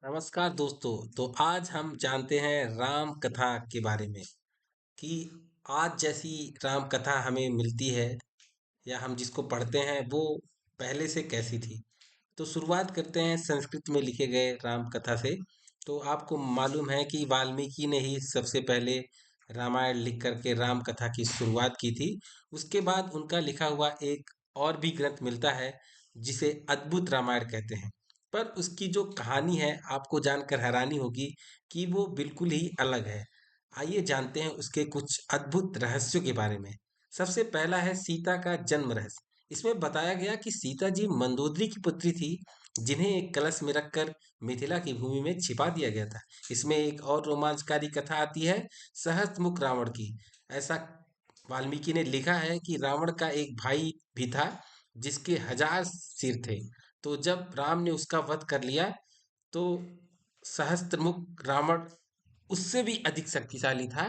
नमस्कार दोस्तों। तो आज हम जानते हैं राम कथा के बारे में कि आज जैसी राम कथा हमें मिलती है या हम जिसको पढ़ते हैं वो पहले से कैसी थी। तो शुरुआत करते हैं संस्कृत में लिखे गए राम कथा से। तो आपको मालूम है कि वाल्मीकि ने ही सबसे पहले रामायण लिख करके राम कथा की शुरुआत की थी। उसके बाद उनका लिखा हुआ एक और भी ग्रंथ मिलता है जिसे अद्भुत रामायण कहते हैं। पर उसकी जो कहानी है आपको जानकर हैरानी होगी कि वो बिल्कुल ही अलग है। आइए जानते हैं उसके कुछ अद्भुत रहस्यों के बारे में। सबसे पहला है सीता का जन्म रहस्य। इसमें बताया गया कि सीता जी मंदोदरी की पुत्री थी, जिन्हें एक कलश में रखकर मिथिला की भूमि में छिपा दिया गया था। इसमें एक और रोमांचकारी कथा आती है सहस्त्रमुख रावण की। ऐसा वाल्मीकि ने लिखा है कि रावण का एक भाई भी था जिसके 1000 सिर थे। तो जब राम ने उसका वध कर लिया तो सहस्त्रमुख रावण उससे भी अधिक शक्तिशाली था।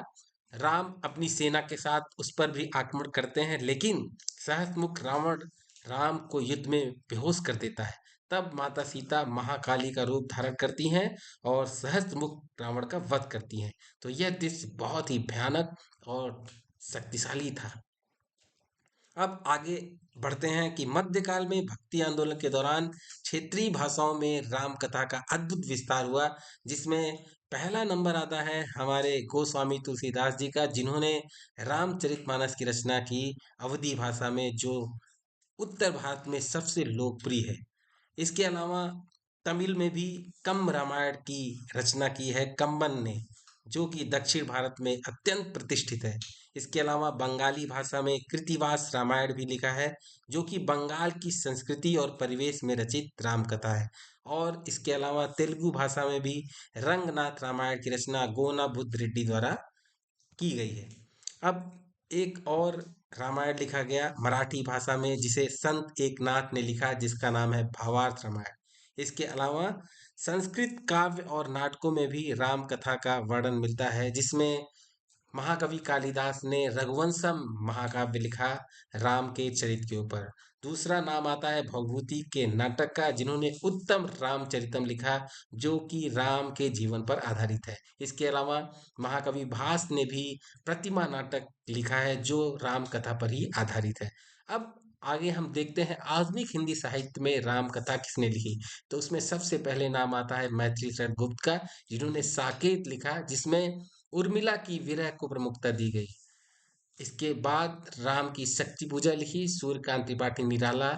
राम अपनी सेना के साथ उस पर भी आक्रमण करते हैं, लेकिन सहस्त्रमुख रावण राम को युद्ध में बेहोश कर देता है। तब माता सीता महाकाली का रूप धारण करती हैं और सहस्त्रमुख रावण का वध करती हैं। तो यह दृश्य बहुत ही भयानक और शक्तिशाली था। अब आगे बढ़ते हैं कि मध्यकाल में भक्ति आंदोलन के दौरान क्षेत्रीय भाषाओं में राम कथा का अद्भुत विस्तार हुआ, जिसमें पहला नंबर आता है हमारे गोस्वामी तुलसीदास जी का, जिन्होंने रामचरितमानस की रचना की अवधी भाषा में, जो उत्तर भारत में सबसे लोकप्रिय है। इसके अलावा तमिल में भी कम्ब रामायण की रचना की है कम्बन ने, जो कि दक्षिण भारत में अत्यंत प्रतिष्ठित है। इसके अलावा बंगाली भाषा में कृतिवास रामायण भी लिखा है, जो कि बंगाल की संस्कृति और परिवेश में रचित राम कथा है। और इसके अलावा तेलुगु भाषा में भी रंगनाथ रामायण की रचना गोना बुद्ध रेड्डी द्वारा की गई है। अब एक और रामायण लिखा गया मराठी भाषा में, जिसे संत एकनाथ ने लिखा, जिसका नाम है भावार्थ रामायण। इसके अलावा संस्कृत काव्य और नाटकों में भी राम कथा का वर्णन मिलता है, जिसमें महाकवि कालिदास ने रघुवंशम महाकाव्य लिखा राम के चरित्र के ऊपर। दूसरा नाम आता है भवभूति के नाटक का, जिन्होंने उत्तम रामचरितम लिखा, जो कि राम के जीवन पर आधारित है। इसके अलावा महाकवि भास ने भी प्रतिमा नाटक लिखा है, जो राम कथा पर ही आधारित है। अब आगे हम देखते हैं आधुनिक हिंदी साहित्य में राम कथा किसने लिखी। तो उसमें सबसे पहले नाम आता है मैथिली शरण गुप्त का, जिन्होंने साकेत लिखा, जिसमें उर्मिला की विरह को प्रमुखता दी गई। इसके बाद राम की शक्ति पूजा लिखी सूर्यकांत त्रिपाठी निराला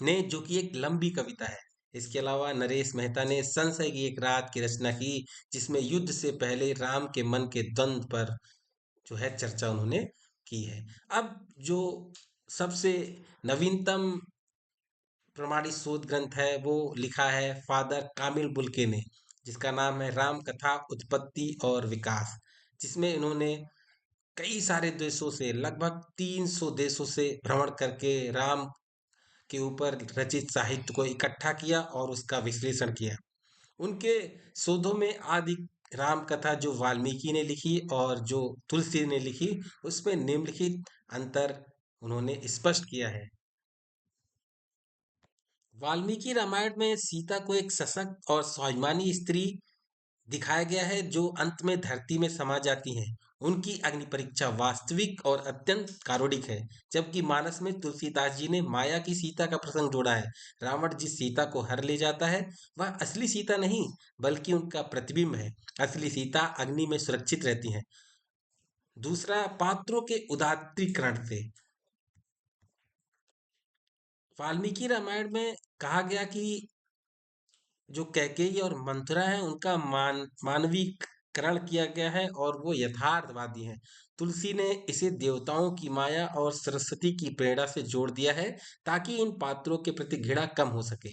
ने, जो कि एक लंबी कविता है। इसके अलावा नरेश मेहता ने संशय की एक रात की रचना की, जिसमें युद्ध से पहले राम के मन के द्वंद पर जो है चर्चा उन्होंने की है। अब जो सबसे नवीनतम प्रमाणित शोध ग्रंथ है वो लिखा है फादर कामिल बुल्के ने, जिसका नाम है राम कथा उत्पत्ति और विकास, जिसमें इन्होंने कई सारे देशों से, लगभग 300 देशों से भ्रमण करके राम के ऊपर रचित साहित्य को इकट्ठा किया और उसका विश्लेषण किया। उनके शोधों में आदि राम कथा जो वाल्मीकि ने लिखी और जो तुलसी ने लिखी, उसमें निम्नलिखित अंतर उन्होंने स्पष्ट किया है। वाल्मीकि रामायण में सीता को एक सशक्त और स्वाभिमानी स्त्री दिखाया गया है, जो अंत में धरती में समा जाती हैं। उनकी अग्नि परीक्षा वास्तविक और अत्यंत कारुणिक है। जबकि मानस में तुलसीदास जी ने माया की सीता का प्रसंग जोड़ा है। रावण जिस सीता को हर ले जाता है वह असली सीता नहीं, बल्कि उनका प्रतिबिंब है। असली सीता अग्नि में सुरक्षित रहती है। दूसरा, पात्रों के उदात्तीकरण से वाल्मीकि रामायण में कहा गया कि जो कैकेयी और मथुरा है उनका मानवीकरण किया गया है और वो यथार्थवादी हैं। तुलसी ने इसे देवताओं की माया और सरस्वती की प्रेरणा से जोड़ दिया है, ताकि इन पात्रों के प्रति घृणा कम हो सके।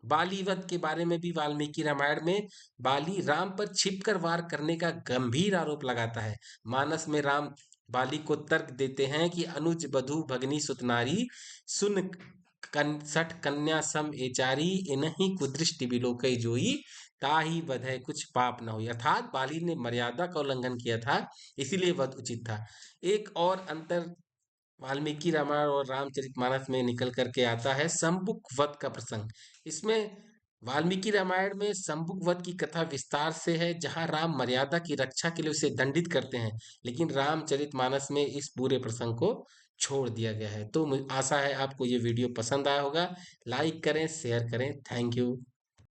बाली वध के बारे में भी वाल्मीकि रामायण में बाली राम पर छिपकर वार करने का गंभीर आरोप लगाता है। मानस में राम बाली को तर्क देते हैं कि अनुज बधु भगनी सुतनारी सुन सठ कन्या सम एचारी, इन्हीं कुदृष्टि बिलोकई जोई, ताही वधै कुछ पाप न हो। अर्थात बाली ने मर्यादा का उल्लंघन किया था, इसीलिए वध उचित था। एक और अंतर वाल्मीकि रामायण और रामचरितमानस में निकल करके आता है संपुक वध का प्रसंग। इसमें वाल्मीकि रामायण में संबुक वध की कथा विस्तार से है, जहां राम मर्यादा की रक्षा के लिए उसे दंडित करते हैं, लेकिन रामचरितमानस में इस पूरे प्रसंग को छोड़ दिया गया है। तो आशा है आपको ये वीडियो पसंद आया होगा। लाइक करें, शेयर करें। Thank you.